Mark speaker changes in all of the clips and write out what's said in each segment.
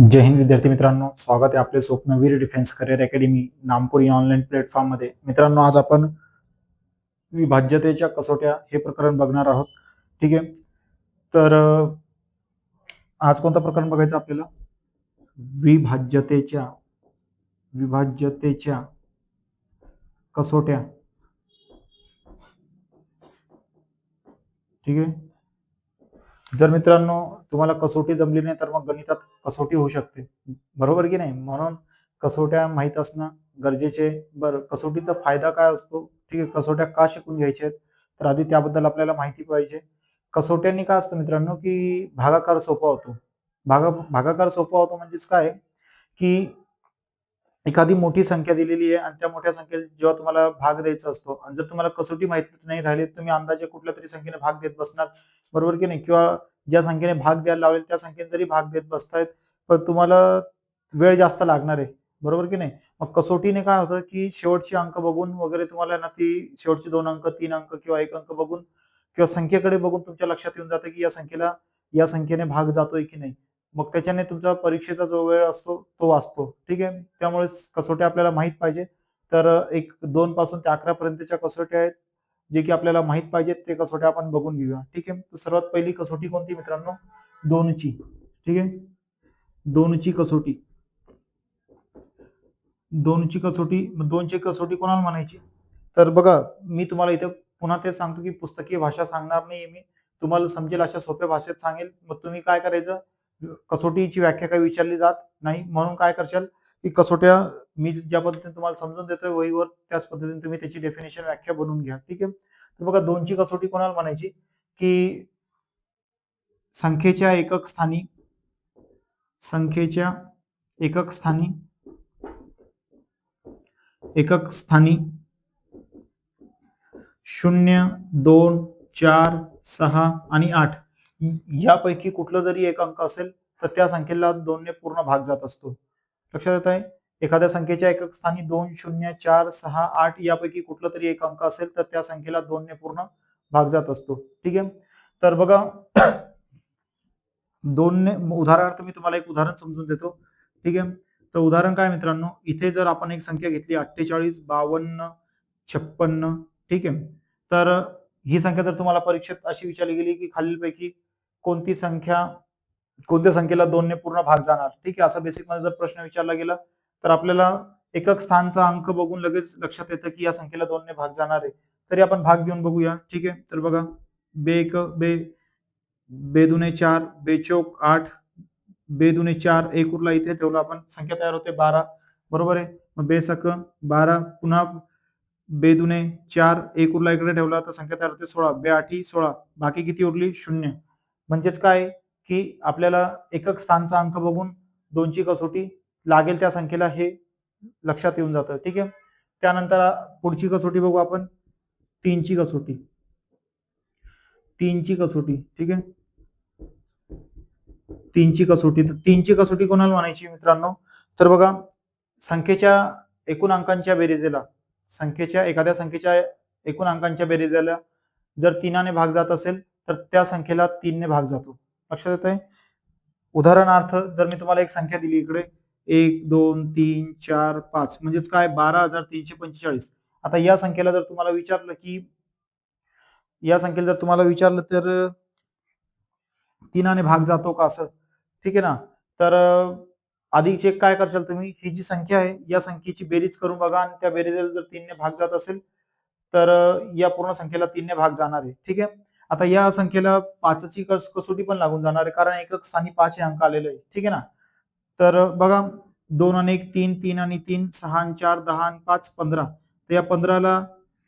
Speaker 1: जय हिंद विद्यार्थी मित्रांनो, स्वागत आहे आपले स्वप्नवीर डिफेन्स करिअर अकॅडमी नामपूर या ऑनलाईन प्लॅटफॉर्म मध्ये. मित्रांनो, आज आपण विभाज्यतेच्या कसोट्या हे प्रकरण बघणार आहोत. ठीक आहे, तर आज कोणतं प्रकरण बघायचं आपल्याला? विभाज्यतेच्या कसोट्या. ठीक आहे, जर मित्रांनो तुम्हाला कसोटी जमली नाही तर मग गणितात कसोटी होऊ शकते, बरोबर की नाही? म्हणून कसोट्या माहीत असणं गरजेचे. बरं, कसोटीचा फायदा काय असतो? ठीक आहे, कसोट्या का शिकून घ्यायच्या आहेत? तर आधी त्याबद्दल आपल्याला माहिती पाहिजे. कसोट्यांनी काय असतं मित्रांनो, की भागाकार सोपा होतो. भागाकार सोपा होतो म्हणजेच काय, की एखादी मोठी संख्या दिलेली आहे आणि त्या मोठ्या संख्येला जेव्हा तुम्हाला भाग द्यायचा असतो आणि जर तुम्हाला कसोटी माहित नाही राहिली, तुम्ही अंदाजे कुठल्या तरी संख्येने भाग देत बसणार, बरोबर की नाही? किंवा ज्या संख्येने भाग द्यायला लावेल त्या संख्येने जरी भाग देत बसतायत, पण तुम्हाला वेळ जास्त लागणार आहे, बरोबर की नाही? मग कसोटीने काय होतं, की शेवटचे अंक बघून वगैरे तुम्हाला ना ती शेवटचे 2 अंक, 3 अंक किंवा 1 अंक बघून किंवा संख्येकडे बघून तुमच्या लक्षात येऊन जातं, की या संख्येने भाग जातोय की नाही. मग त्याच्याने तुमचा परीक्षेचा जो वेळ असतो तो वाचतो. ठीक आहे, त्यामुळे कसोट्या आपल्याला माहित पाहिजे. तर एक 2 पासून ते 11 पर्यंतच्या कसोट्या आहेत, जे की आपल्याला माहित पाहिजेत. ते कसोट्या आपण बघून घेऊया. ठीक आहे, तर सर्वात पहिली कसोटी कोणती मित्रांनो? 2 ची. ठीक आहे, 2 ची कसोटी. 2 ची कसोटी. 2 ची कसोटी कोणाला म्हणायची? तर बघा, मी तुम्हाला इथे पुन्हा तेच सांगतो, की पुस्तकीय भाषा सांगणार नाहीये मी. तुम्हाला समजेल अशा सोप्या भाषेत सांगेल. मग तुम्ही काय करायचं, कसोटीची व्याख्या काही विचारली जात नाही, म्हणून काय करशाल, की कसोट्या मी ज्या पद्धतीने तुम्हाला समजून देतोय वहीवर, त्याच पद्धतीने तुम्ही त्याची डेफिनेशन व्याख्या बनवून घ्या. ठीक आहे, तर बघा, 2 ची कसोटी कोणाला म्हणायची, की संख्येच्या एकक स्थानी संख्येच्या एकक स्थानी एकक स्थानी 0, 2, 4, 6 आणि 8 यापैकी कुठलं जरी एक अंक असेल तर त्या संख्येला 2 ने पूर्ण भाग जात असतो. लक्षात येत आहे? एखाद्या संख्येच्या एकक स्थानी 2, 0, 4, 6, 8 यापैकी कुठला तरी एक अंक असेल तर त्या संख्येला 2 ने पूर्ण भाग जात असतो. ठीक आहे, तर बघा, 2 ने उदाहरणार्थ मी तुम्हाला एक उदाहरण समजून देतो. ठीक आहे, तर उदाहरण काय मित्रांनो, इथे जर आपण एक संख्या घेतली 48, 52, 56. ठीक आहे, तर ही संख्या जर तुम्हाला परीक्षेत अशी विचारली गेली, की खालीलपैकी कोणती संख्या कोणत्या संख्येला 2 ने पूर्ण भाग जाणार? ठीक आहे, असा बेसिक मध्ये जर प्रश्न विचारला गेला तर आपल्याला एकक स्थानचा अंक बघून लगेच लक्षात येतं, की या संख्येला 2 ने भाग जाणार आहे. तरी आपण भाग घेऊन बघूया. ठीक आहे, तर बघा, बे दुने 4, बेचोक 8, बे दुने 4, एक उरला इथे ठेवला आपण, संख्या तयार होते 12, बरोबर आहे? मग बेसक 12, पुन्हा बे दुने 4, एक उरला इकडे ठेवला तर संख्या तयार होते 16, बे आठी 16, बाकी किती उरली? 0. म्हणजेच काय, की आपल्याला एकक स्थानचा अंक बघून 2 ची कसोटी लागेल त्या संख्येला हे लक्षात येऊन जातं. ठीक आहे, त्यानंतर पुढची कसोटी बघू आपण, 3 ची कसोटी. 3 ची कसोटी. ठीक आहे, 3 ची कसोटी. तर 3 ची कसोटी कोणाला म्हणायची मित्रांनो? तर बघा, संख्येच्या एकूण अंकांच्या बेरीजेला एखाद्या संख्येच्या एकूण अंकांच्या बेरीजेला जर 3 ने भाग जात असेल तर त्या संख्येला 3 ने भाग जातो. लक्षात येत आहे? उदाहरणार्थ जर मी तुम्हाला एक संख्या दिली इकडे 1, 2, 3, 4, 5 म्हणजेच काय, 12,345. आता या संख्येला जर तुम्हाला विचारलं तर 3 ने भाग जातो का असं? ठीक आहे ना? तर आधी चेक काय करशाल तुम्ही, ही जी संख्या आहे या संख्येची बेरीज करून बघा आणि त्या बेरीजला जर 3 ने भाग जात असेल तर या पूर्ण संख्येला 3 ने भाग जाणार आहे. ठीक आहे, आता या संख्येला 5 ची कसोटी पण लागून जाणार आहे, कारण एकक स्थानी 5 हे अंक आलेले आहे. ठीक आहे ना? तर बघा, 2 आणि 1 3, 3 आणि 3 6 आणि 4 10 आणि 5 15. तर या 15ला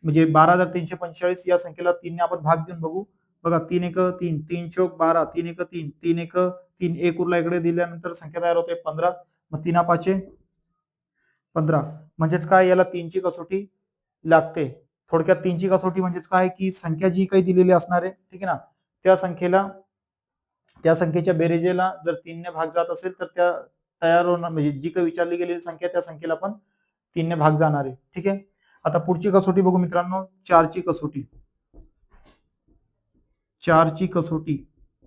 Speaker 1: म्हणजे 12,345 या संख्येला 3 ने आपण भाग देऊन बघू. बघा, 3 एक 3, 3 चौक 12, 3 एक 3, 3 एक 3, एक उरला इकडे दिल्यानंतर संख्या तयार होते 15. मग 3 पाचे 15. म्हणजेच काय, याला 3 ची कसोटी लागते. थोडक्यात 3 ची कसोटी म्हणजेच काय, की संख्या जी काही दिलेली असणार आहे, ठीक आहे ना, त्या संख्येच्या बेरीजेला जर 3 ने भाग जात असेल तर त्या तयार होणार, म्हणजे जी काही विचारली गेलेली संख्या त्या संख्येला पण 3 ने भाग जाणार आहे. ठीक आहे, आता पुढची कसोटी बघू मित्रांनो, 4 ची कसोटी. 4 ची कसोटी.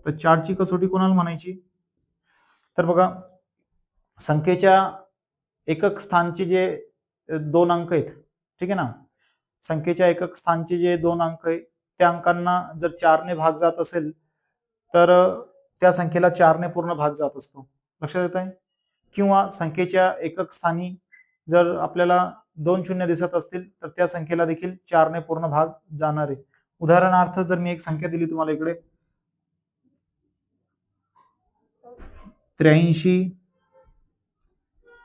Speaker 1: तर 4 ची कसोटी कोणाला म्हणायची? तर बघा, संख्येच्या एकक स्थानचे जे दोन अंक आहेत, ठीक आहे ना, संख्येच्या एकक स्थानचे जे दोन अंक आहेत त्या अंकांना जर 4 ने भाग जात असेल तर त्या संख्येला 4 ने पूर्ण भाग जात असतो. लक्षात येत आहे? किंवा संख्येच्या एकक स्थानी जर आपल्याला 2 शून्य दिसत असतील तर त्या संख्येला देखील 4 ने पूर्ण भाग जाणार आहे. उदाहरणार्थ जर मी एक संख्या दिली तुम्हाला इकडे 83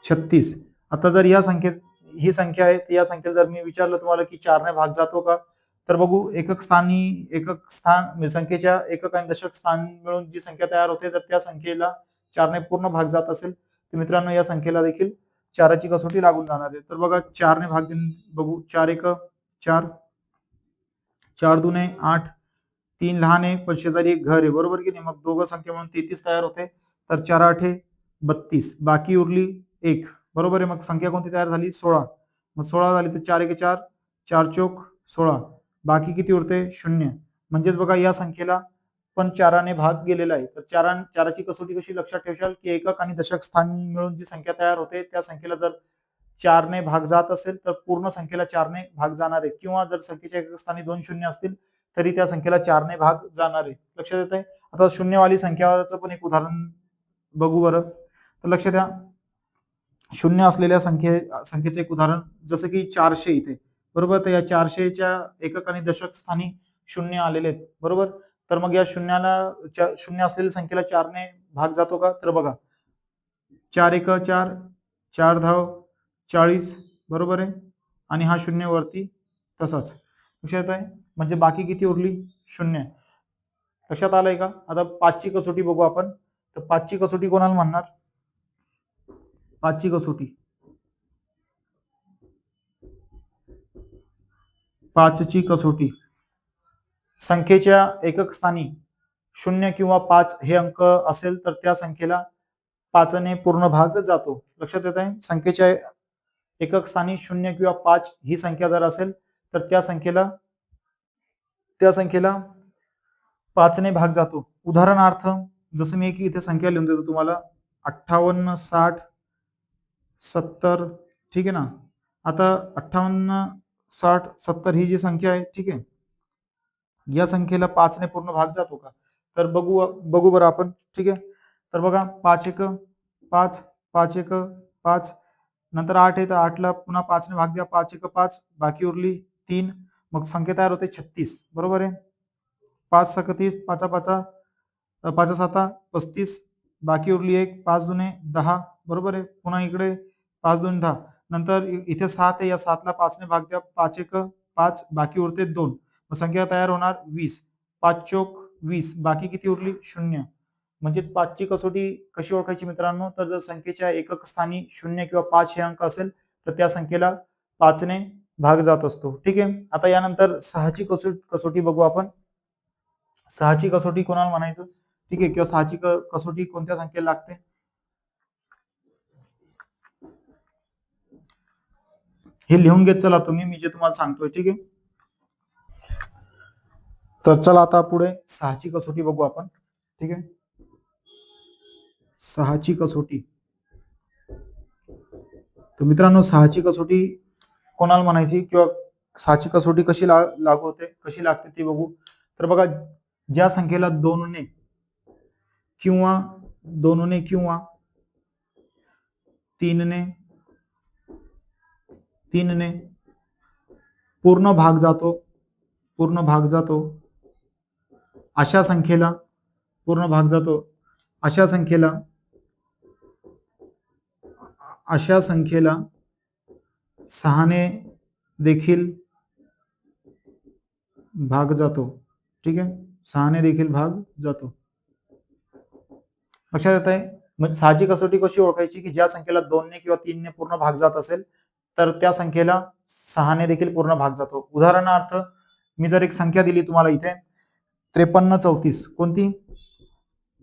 Speaker 1: 36. आता जर या संख्येत ही संख्या आहे, या संख्येला जर मी विचारलं तुम्हाला की 4 ने भाग जातो का, तर बघू एकक स्थान म्हणजे संख्येच्या एकक आणि दशक स्थान मिळून जी संख्या तयार होते, जर त्या संख्येला 4 ने पूर्ण भाग जात असेल तर मित्रांनो या संख्येला देखील 4ची कसोटी लागून जाणार आहे. तर बघा 4 ने भाग बघू 4 एक 4, 4 दुने 8, 3 लहान आहे पण शेजारी एक घर आहे, बरोबर की नाही, मग दोघं संख्या म्हणून 33 तयार होते. तर 4 आठे 32, बाकी उरली 1, बरोबर आहे. मग संख्या कोणती तयार झाली? 16. मग 16 झाली तर 4 एक 4, 4 चौक 16, बाकी किती उरते? 0. म्हणजेच बघा या संख्येला पण 4ने भाग गेलेला आहे. तर 4ची कसोटी कशी लक्षात ठेवशाल की एकक आणि दशक स्थान मिळून जी संख्या तयार होते त्या संख्येला जर 4ने भाग जात असेल तर पूर्ण संख्येला 4ने भाग जाणार आहे, किंवा जर संख्येच्या एकक स्थानी 2 शून्य असतील तरी त्या संख्येला 4ने भाग जाणार आहे. लक्षात येत आहे? आता शून्यवाली संख्याचं पण एक उदाहरण बघू बरं. तर लक्ष द्या, शून्य असलेल्या संख्येचं एक उदाहरण जसं की 400 इथे, बरोबर. तर या 400च्या एकक आणि दशक स्थानी शून्य आलेले आहेत, बरोबर. तर मग या शून्य असलेल्या संख्येला 4ने भाग जातो का? तर बघा 4 एक 4, 4 धाव 40, बरोबर आहे. आणि हा शून्य वरती तसाच. लक्षात आहे? म्हणजे बाकी किती उरली? 0. लक्षात आलंय का? आता 5ची कसोटी बघू आपण. तर 5ची कसोटी कोणाला म्हणणार? 5ची कसोटी, 5ची कसोटी संख्येच्या एकक स्थानी 0 किंवा 5 हे अंक असेल तर त्या संख्येला 5ने पूर्ण भाग जातो. लक्षात येत आहे? संख्येच्या एकक स्थानी 0 किंवा 5 ही संख्या जर असेल तर त्या संख्येला 5ने भाग जातो. उदाहरणार्थ जसं मी एक इथे संख्या लिहून देतो तुम्हाला 58 60 70, ठीक आहे ना. आता 58 60 70 ही जी संख्या आहे, ठीक आहे, या संख्येला 5ने पूर्ण भाग जातो का? तर बघू बरं आपण, ठीक आहे. तर बघा 5 एक 5, 5 एक 5, नंतर 8 आहे तर 8ला पुन्हा 5ने भाग द्या, 5 एक 5, बाकी उरली 3, मग संख्या तयार होते 36, बरोबर आहे. 5 सक 30, 5 5 5 7 35, बाकी उरली 1, 5 दुने 10, बरोबर आहे. पुन्हा इकडे 5 दुने 10, नंतर इथे 7 आहे, या 7ला 5ने भाग द्या, 5 एक 5, बाकी उरते 2, मग संख्या तयार होणार 20, 5 चौक 20, बाकी किती उरली? 0. म्हणजे 5ची कसोटी कशी ओळखायची मित्रांनो? तर जर संख्येच्या एकक स्थानी 0 किंवा 5 हे अंक असेल तर त्या संख्येला 5ने भाग जात असतो, ठीक आहे. आता यानंतर 6ची कसोटी बघू आपण. 6ची कसोटी कोणाला म्हणायचं, ठीक आहे, किंवा 6ची कसोटी कोणत्या संख्येला लागते? हे लिहून घेत चला तुम्ही, मी जे तुम्हाला सांगतोय, ठीक आहे. तर चला आता पुढे 6ची कसोटी बघू आपण, ठीक आहे. 6ची कसोटी, तर मित्रांनो 6ची कसोटी कोणाला म्हणायची किंवा 6ची कसोटी कशी लागू होते, कशी लागते ती बघू. तर बघा ज्या संख्येला 2ने किंवा 3ने पूर्ण भाग जातो अशा संख्येला अशा संख्येला 6ने देखील भाग जातो, ठीक आहे. 6ने देखील भाग जातो. लक्षात येत आहे? म्हणजे 6ची कसोटी कशी ओळखायची की ज्या संख्येला 2ने किंवा 3ने पूर्ण भाग जात असेल तर त्या संख्येला 6ने देखील पूर्ण भाग जातो. उदाहरणार्थ मी जर एक संख्या दिली तुम्हाला इथे 53 34, कोणती?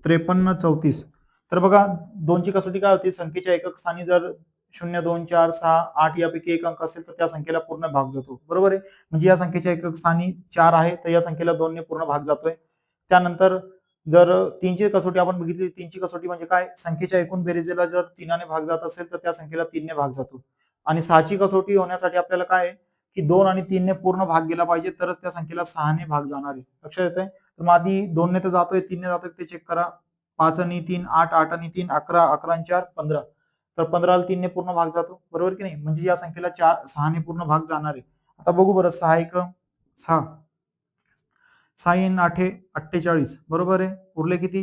Speaker 1: 53 34. तर बघा 2ची कसोटी काय होती? संख्येच्या एकक स्थानी जर 0 2 4 6 8 यापैकी एक अंक असेल तर त्या संख्येला पूर्ण भाग जातो, बरोबर आहे. म्हणजे या संख्येच्या एकक स्थानी 4 आहे तर या संख्येला 2ने पूर्ण भाग जातोय. त्यानंतर जर 3ची कसोटी आपण बघितली, 3ची कसोटी म्हणजे काय, संख्येच्या एकूण बेरीजला जर 3ने भाग जात असेल तर त्या संख्येला 3ने भाग जातो. आणि 6ची कसोटी होण्यासाठी आपल्याला काय आहे की 2 आणि 3ने पूर्ण भाग गेला पाहिजे, तरच त्या संख्येला 6ने भाग जाणार आहे. लक्षात येतंय? तर मग आधी 2ने तर जातोय, 3ने जातोय ते चेक करा. 5 आणि 3 8, 8 आणि 3 11, 11 आणि 4 15. तर 15ला 3ने पूर्ण भाग जातो, बरोबर की नाही? म्हणजे या संख्येला 6ने पूर्ण भाग जाणार आहे. आता बघू बरं, 6 1 6, 6 in 8 48, बरोबर आहे. उरले किती?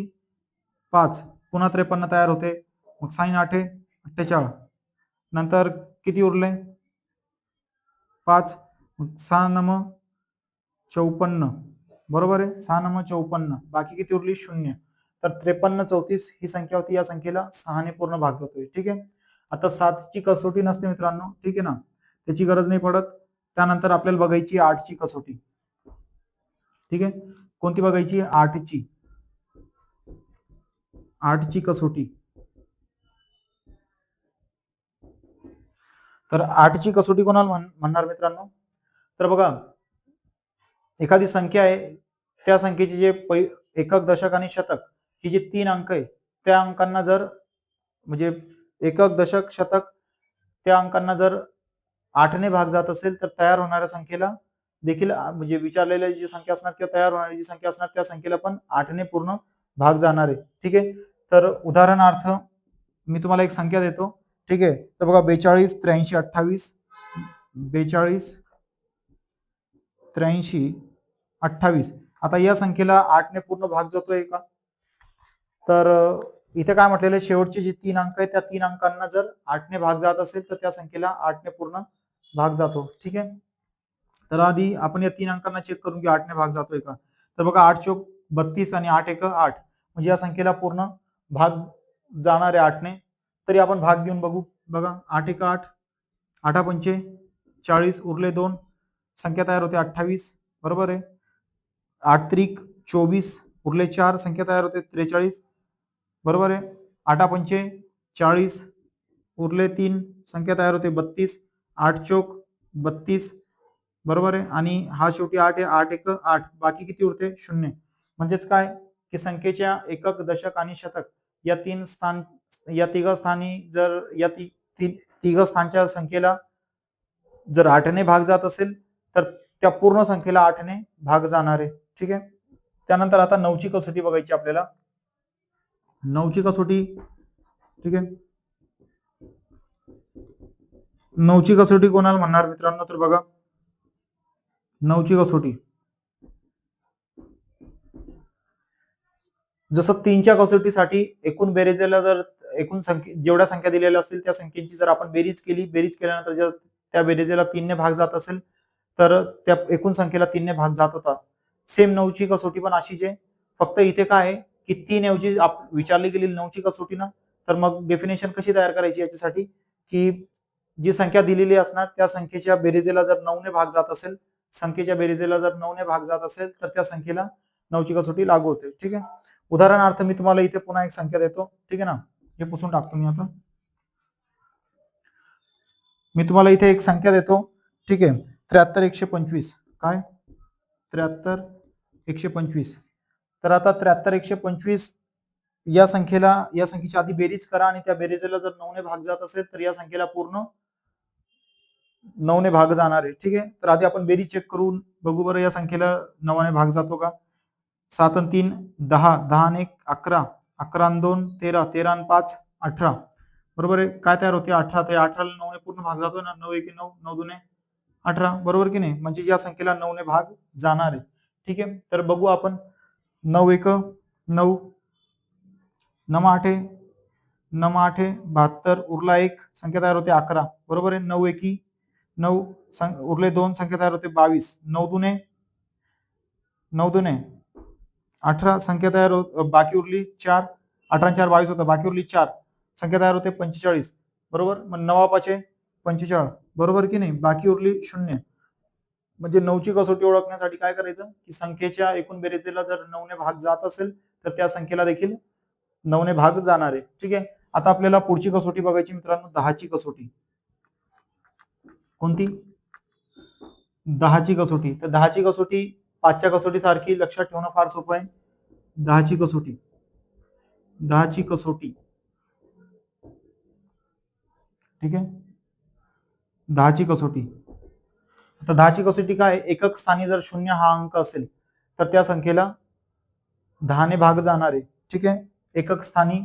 Speaker 1: 5. पुन्हा 53 तयार होते. मग 6 in 8 48. नंतर किती उरले? 5. मग 6 9 54, बरोबर आहे. 6 9 54. बाकी किती उरली? 0. तर 53 34 ही संख्या होती. या संख्येला 6ने पूर्ण भाग जातोय. ठीक आहे. आता 7ची कसोटी नसते मित्रांनो, ठीक आहे ना, त्याची गरज नाही पडत. त्यानंतर आपल्याला बघायची 8ची कसोटी. ठीक आहे. कोणती बघायची? 8ची. 8ची कसोटी. तर 8ची कसोटी कोणाला म्हणणार मित्रांनो? तर बघा, एखादी संख्या आहे, त्या संख्येचे जे एकक, दशक आणि शतक ही जी 3 अंक आहे, त्या अंकांना जर म्हणजे एकक, दशक, शतक त्या अंकांना जर 8ने भाग जात असेल तर तयार होणाऱ्या संख्येला देखील म्हणजे विचारलेली जी संख्या असणार किंवा तयार होणारी जी संख्या असणार त्या संख्येला पण 8ने पूर्ण भाग जाणार आहे. ठीक आहे. तर उदाहरणार्थ मी तुम्हाला एक संख्या देतो. ठीक आहे. तर बघा, 42 83 28, 42 83 28. आता या संख्येला 8ने पूर्ण भाग जातोय का? तर इथे काय म्हटलेलं आहे, शेवटचे जे 3 अंक आहेत त्या 3 अंकांना जर 8ने भाग जात असेल तर त्या संख्येला 8ने पूर्ण भाग जातो. ठीक आहे. तर आधी आपण या 3 अंकांना चेक करून घेऊ 8ने भाग जातोय का. तर बघा, 8 चोक 32 आणि 8 एक 8, म्हणजे या संख्येला पूर्ण भाग जाणार आहे 8ने. तरी आपण भाग घेऊन बघू. बघा, 8 एक 8, 8 पंचे 40, उरले 2, संख्या तयार होते 28, बरोबर आहे. 8 त्रिक 24, उरले 4, संख्या तयार होते 43, बरोबर आहे. 8 पंचे 40, उरले 3, संख्या तयार होते 32. 8 चोक 32, बरोबर आहे. आणि हा शेवटी 8 आहे. 8 एक 8, बाकी किती उरते? 0. म्हणजेच काय की संख्येच्या एकक, दशक आणि शतक या तिघ स्थानी जर या तिघ स्थानच्या संख्येला जर 8ने भाग जात असेल तर त्या पूर्ण संख्येला 8ने भाग जाणार आहे. ठीक आहे. त्यानंतर आता 9ची कसोटी बघायची आपल्याला. 9ची कसोटी. ठीक आहे. 9ची कसोटी कोणाला म्हणणार मित्रांनो? तर बघा, 9ची कसोटी जसं 3च्या कसोटीसाठी एकूण बेरीजला जर एकूण संख्या जेवढ्या संख्या दिलेल्या असतील त्या संख्येची जर आपण बेरीज केली, बेरीज केल्यानंतर जर त्या बेरीजला 3ने भाग जात असेल तर त्या एकूण संख्येला 3ने भाग जात होता. सेम 9ची कसोटी पण अशीच आहे. फक्त इथे काय आहे की 3 ऐवजी विचारली गेलेली 9ची कसोटी ना, तर मग डेफिनेशन कशी तयार करायची याच्यासाठी की जी संख्या दिलेली असणार त्या संख्येच्या बेरीजेला जर 9ने भाग जात असेल, संख्येच्या बेरीजेला जर 9ने भाग जात असेल तर त्या संख्येला 9ची कसोटी लागू होते. ठीक आहे. उदाहरणार्थ मी तुम्हाला इथे पुन्हा एक संख्या देतो. ठीक आहे ना, हे पुसून टाकतो मी आता. मी तुम्हाला इथे एक संख्या देतो. ठीक आहे. 73 125. काय? 73 125. तर आता 73 125 या संख्येची आधी बेरीज करा आणि त्या बेरीजला जर 9ने भाग जात असेल तर या संख्येला पूर्ण 9ने भाग जाणार आहे. ठीक आहे. तर आधी आपण बेरीज चेक करून बघू बरं, या संख्येला 9ने भाग जातो का. 7 आणि 3 10, 10 आणि 1 11, 11 आणि 2 13, 13 आणि 5 18, बरोबर आहे. काय तयार होते? 18. ते 18ला 9ने पूर्ण भाग जातो ना. 9 1 9, 9 2 18, बरोबर की नाही. म्हणजे या संख्येला 9ने भाग जाणार आहे. ठीक आहे. तर बघू आपण. 9 1 9, 9 8 9 8 72, उरला 1, संख्या तयार होते 11, बरोबर आहे. 9 1 9, उरले 2, संख्या तयार होते 22. 9 2 9 2 18, संख्या तयार बाकी उरली 4. 18 आणि 4 22 होतं, बाकी उरली 4, संख्या तयार होते 45, बरोबर. मग 9 5 45, बरोबर की नाही. बाकी उरली 0. म्हणजे 9ची कसोटी ओळखण्यासाठी काय करायचं की संख्येच्या एकूण बेरीजला जर 9ने भाग जात असेल तर त्या संख्येला देखील 9ने भाग जाणार आहे. ठीक आहे. आता आपल्याला पुढची कसोटी बघायची मित्रांनो, 10ची कसोटी. कोणती? 10ची कसोटी. तर 10ची कसोटी 5च्या कसोटी सारखी लक्षात ठेवणं फार सोपं आहे. 10ची कसोटी, 10ची कसोटी, ठीक आहे, 10ची कसोटी. आता 10ची कसोटी काय, एकक स्थानी जर 0 हा अंक असेल तर त्या संख्येला 10 ने भाग जाणार आहे, ठीक आहे. एकक स्थानी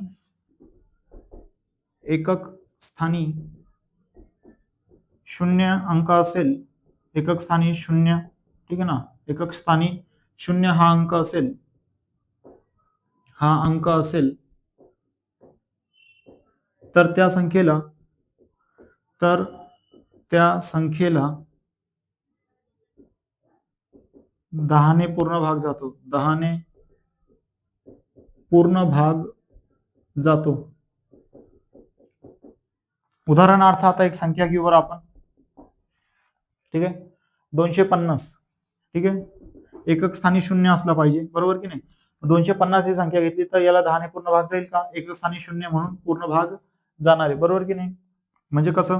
Speaker 1: 0 अंक असेल, एकक स्थानी 0, ठीक आहे ना, एकक स्थानी 0 हा अंक असेल, तर त्या संख्येला 10 ने पूर्ण भाग जातो, 10 ने पूर्ण भाग जातो. उदाहरणार्थ आता एक संख्या घेऊ बरं आपण, ठीक आहे, 250, ठीक आहे, एकक स्थानी 0 असला पाहिजे, बरोबर की नाही. 250 ही संख्या घेतली तर याला 10 ने पूर्ण भाग जाईल का, एकक स्थानी 0 म्हणून पूर्ण भाग जाणार आहे, बरोबर की नाही. म्हणजे कसं,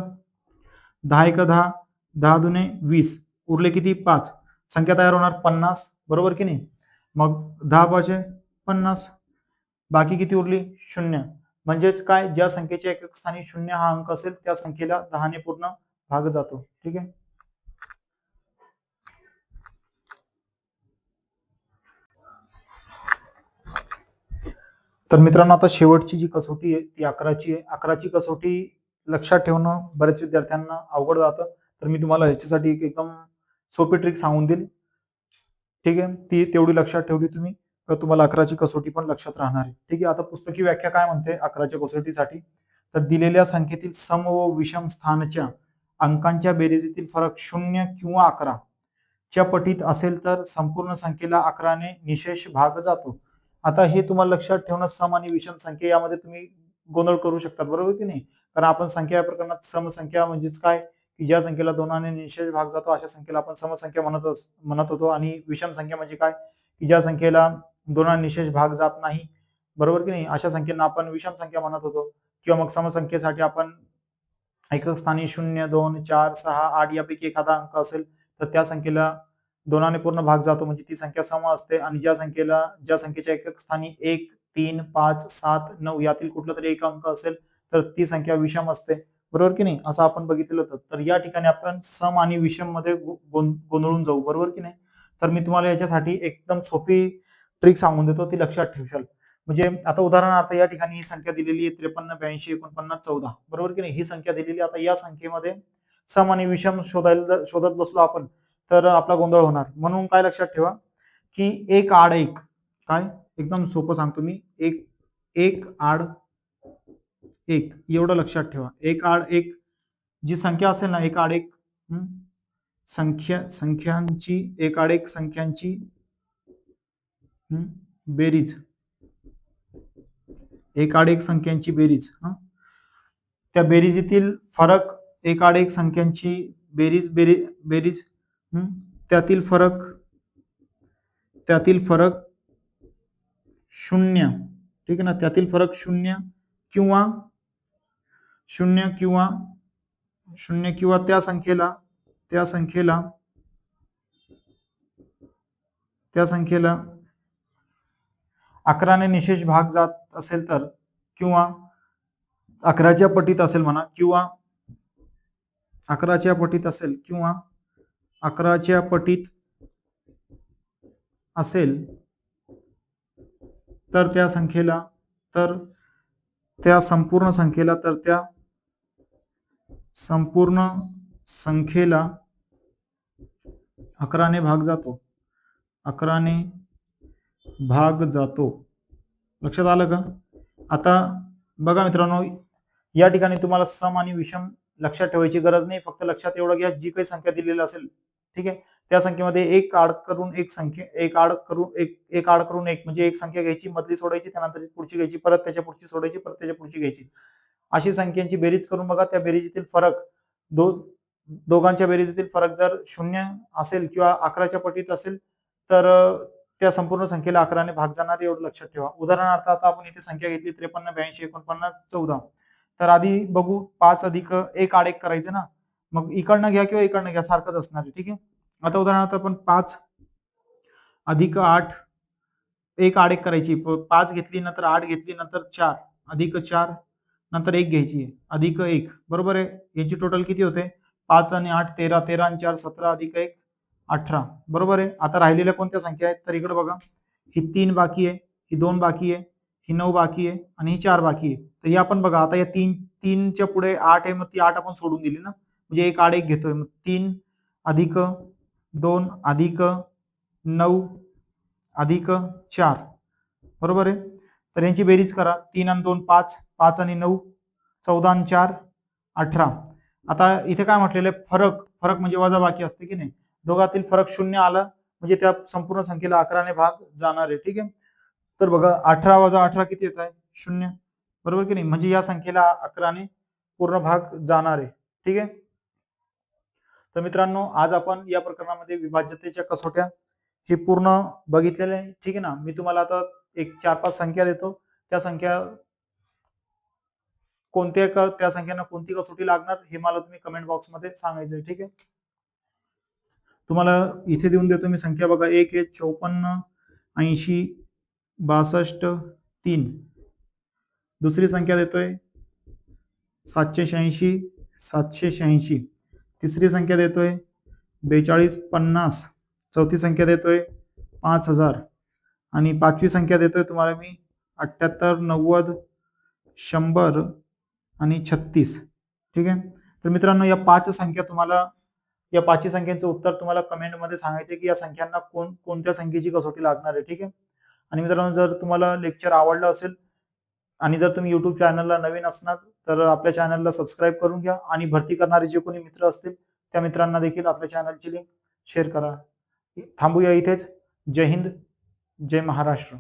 Speaker 1: 10 एक 10, 10 दुने 20, उरले किती, 5, संख्या तयार होणार 50, बरोबर की नाही. मग 10 पाचे 50, बाकी किती उरली, 0. म्हणजेच काय, ज्या संख्येच्या एकक स्थानी 0 हा अंक असेल त्या संख्येला 10 ने पूर्ण भाग जातो, ठीक आहे. तर मित्रांनो, आता शेवटची जी कसोटी आहे ती 11ची आहे. 11ची कसोटी लक्षात ठेवणं बऱ्याच विद्यार्थ्यांना अवघड जातं, तर मी तुम्हाला ह्याच्यासाठी एक एकदम सोपी ट्रिक सांगून देईल, ठीक आहे. ती तेवढी लक्षात ठेवली तुम्ही तर तुम्हाला 11ची कसोटी पण लक्षात राहणार आहे, ठीक आहे. आता पुस्तकी व्याख्या काय म्हणते 11च्या कसोटीसाठी, तर दिलेल्या संख्येतील सम व विषम स्थानच्या अंकांच्या बेरीजीतील फरक 0 किंवा 11 च्या पटीत असेल तर संपूर्ण संख्येला 11 ने निशेष भाग जातो. आता हे तुम्हाला लक्षात ठेवणं, सम आणि विषम संख्या यामध्ये तुम्ही गोंधळ करू शकतात, बरोबर की नाही. कारण आपण संख्या या प्रकरणात समसंख्या म्हणजेच काय, की ज्या संख्येला 2 ने निशेष भाग जातो अशा संख्येला आपण समसंख्या म्हणत होतो, आणि विषम संख्या म्हणजे काय, की ज्या संख्येला 2 ने निशेष भाग जात नाही, बरोबर की नाही, अशा संख्येला आपण विषम संख्या म्हणत होतो. किंवा मग समसंख्येसाठी आपण एकक स्थानी 0, 2, 4, 6, 8 यापैकी एखादा अंक असेल तर त्या संख्येला 2 ने पूर्ण भाग जातो, म्हणजे ती संख्या सम असते. आणि ज्या संख्येच्या एकक स्थानी 1, 3, 5, 7, 9 यातील कुठला तरी एक अंक असेल तर ती संख्या विषम असते, बरोबर की नाही, असं आपण बघितलेलं होतं. तर या ठिकाणी आपण सम आणि विषम मध्ये गोंधळून जाऊ, बरोबर की नाही. तर मी तुम्हाला याच्यासाठी एकदम सोपी ट्रिक सांगून देतो, ती लक्षात ठेवशाल. म्हणजे आता उदाहरणार्थ या ठिकाणी ही संख्या दिलेली आहे 53, 82, 49, 14, बरोबर की नाही, ही संख्या दिलेली. आता या संख्येमध्ये सम आणि विषम शोधत बसलो आपण तर आपला गोंधळ होणार. म्हणून काय लक्षात ठेवा, की एक आड एक, काय एकदम सोपं सांगतो मी, एक आड एक एवढं लक्षात ठेवा. एक आड एक जी संख्या असेल ना, एक आड एक संख्यांची, एक आड एक संख्यांची बेरीज, एक आड एक संख्यांची बेरीज, त्या बेरीजीतील फरक, एक आड एक संख्यांची बेरीज त्यातील फरक 0, ठीक आहे ना, त्यातील फरक 0 किंवा त्या संख्येला 11 ने निशेष भाग जात असेल तर, किंवा 11च्या पटीत असेल म्हणा, किंवा 11च्या पटीत असेल, किंवा 11च्या पटीत असेल तर त्या संख्येला, तर त्या संपूर्ण संख्येला 11 ने भाग जातो, 11 ने भाग जातो. लक्षात आलं का. आता बघा मित्रांनो, या ठिकाणी तुम्हाला सम आणि विषम लक्षात ठेवायची गरज नाही, फक्त लक्षात एवढं घ्या, जी काही संख्या दिलेली असेल, ठीक आहे, त्या संख्येमध्ये एक आड करून एक म्हणजे एक संख्या घ्यायची, मधली सोडायची, त्यानंतर पुढची घ्यायची, परत त्याच्या पुढची सोडायची, परत त्याच्या पुढची घ्यायची, अशी संख्यांची बेरीज करून बघा. त्या बेरीजीतील फरक, दोघांच्या बेरीजीतील फरक जर 0 असेल किंवा 11च्या पटीत असेल तर त्या संपूर्ण संख्येला 11 ने भाग जाणार, एवढं लक्षात ठेवा. उदाहरणार्थ आता आपण इथे संख्या घेतली 53, 82, 49, 14. तर आधी बघू 5 अधिक एक आड एक करायचं ना, मग इकडनं घ्या किंवा इकडनं घ्या, सारखंच असणार आहे, ठीक आहे. आता उदाहरणार्थ आपण 5 अधिक 8 एक आड एक करायची, 5 घेतली नंतर 8 घेतली नंतर 4 अधिक 4 नंतर 1 घ्यायची अधिक 1, बरोबर आहे. यांची टोटल किती होते? 5 आणि 8 13, 13 आणि 4 17 अधिक 1 18, बरोबर आहे. आता राहिलेल्या कोणत्या संख्या आहेत? तर इकडे बघा, ही 3 बाकी आहे, ही 2 बाकी आहे, ही 9 बाकी आहे आणि ही 4 बाकी आहे. तर ही आपण बघा, आता या 3च्या पुढे 8 आहे, मग ती 8 आपण सोडून दिली ना, म्हणजे एक आड एक घेतोय. मग 3 अधिक 2 अधिक 9 अधिक 4, बरोबर आहे. तर यांची बेरीज करा. 3 आणि 2 5, 5 आणि 9 14 आणि 4 18. आता इथे काय म्हटलेलं आहे? फरक. फरक म्हणजे वजाबाकी असते की नाही? दोघातील फरक 0 आला म्हणजे त्या संपूर्ण संख्येला 11ने भाग जाणार आहे. ठीक आहे. तर बघा, 18 वजा 18 किती येत आहे? 0, बरोबर की नाही? म्हणजे या संख्येला 11ने पूर्ण भाग जाणार आहे. ठीक आहे. तर मित्रांनो, आज आपण या प्रकरणामध्ये विभाज्यतेच्या कसोट्या हे पूर्ण बघितलेले आहे. ठीक आहे ना. मी तुम्हाला आता एक 4-5 संख्या देतो. त्या संख्या त्या संख्यांना कोणती कसोटी लागणार हे मला तुम्ही कमेंट बॉक्समध्ये सांगायचं. ठीक आहे. तुम्हाला इथे देऊन देतो मी संख्या बघा. 1 आहे 54 80 62 3. दुसरी संख्या देतोय 786 786. तिसरी संख्या देतोय 42 50. चौथी संख्या देतोय 5000 आणि पाचवी संख्या देतोय तुम्हाला मी 78 90 100 आणि 36. ठीक आहे. तर मित्रांनो, या 5 संख्या तुम्हाला, या 5 संख्यांचं उत्तर तुम्हाला कमेंटमध्ये सांगायचे की या संख्यांना कोणत्या संख्येची कसोटी लागणार आहे. ठीक आहे. आणि मित्रांनो, जर तुम्हाला लेक्चर आवडलं असेल आणि जर तुम्ही YouTube चॅनलला नवीन असणार तर आपल्या चॅनलला सबस्क्राईब करून घ्या आणि भरती करणारे जे कोणी मित्र असतील त्या मित्रांना देखील आपल्या चॅनलची लिंक शेअर करा. थांबूया इथेच. जय हिंद, जय महाराष्ट्र.